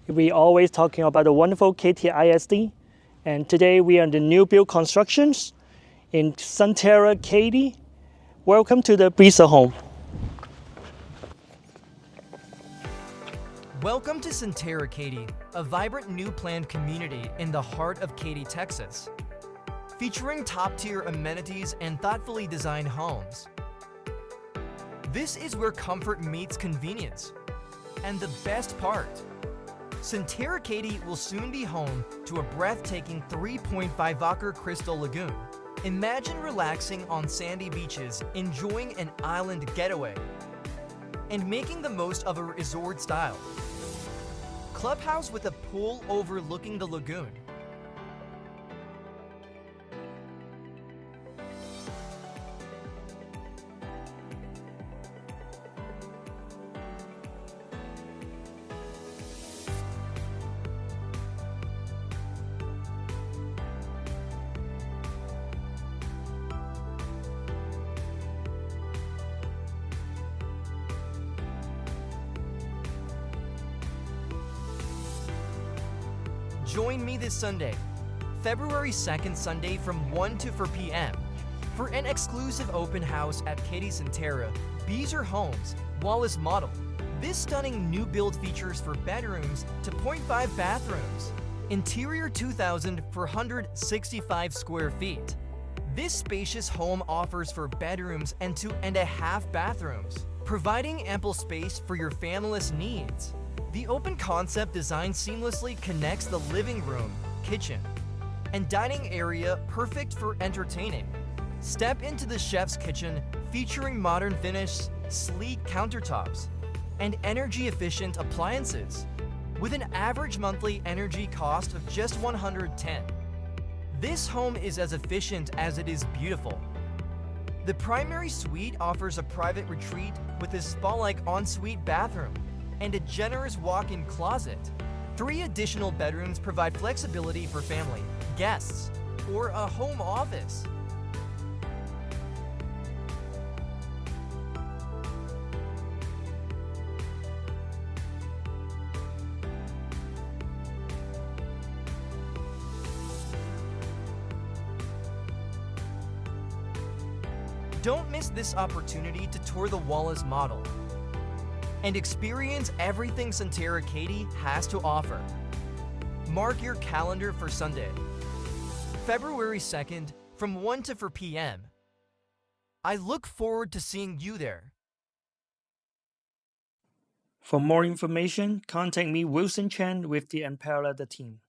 We always talking about the wonderful Katy ISD, and today we are in the new build constructions in Sunterra Katy. Welcome to the Beazer home. Welcome to Sunterra Katy, a vibrant new planned community in the heart of Katy, Texas. Featuring top-tier amenities and thoughtfully designed homes. This is where comfort meets convenience. And the best part, Sunterra Katy will soon be home to a breathtaking 3.5-acre crystal lagoon. Imagine relaxing on sandy beaches, enjoying an island getaway, and making the most of a resort style. Clubhouse with a pool overlooking the lagoon. Join me this Sunday, February 2nd Sunday from 1 to 4 p.m. for an exclusive open house at Katy Sunterra Beazer Homes Wallace Model. This stunning new build features 4 bedrooms to 0.5 bathrooms. Interior 2,465 square feet. This spacious home offers 4 bedrooms and 2.5 bathrooms, providing ample space for your family's needs. The open concept design seamlessly connects the living room, kitchen, and dining area, perfect for entertaining. Step into the chef's kitchen featuring modern finish, sleek countertops, and energy-efficient appliances, with an average monthly energy cost of just $110. This home is as efficient as it is beautiful. The primary suite offers a private retreat with a spa-like ensuite bathroom and a generous walk-in closet. 3 additional bedrooms provide flexibility for family, guests, or a home office. Don't miss this opportunity to tour the Wallace model and experience everything Sunterra Katy has to offer. Mark your calendar for Sunday, February 2nd from 1 to 4 p.m. I look forward to seeing you there. For more information, contact me, WilsonChan, with the Unparalleled team.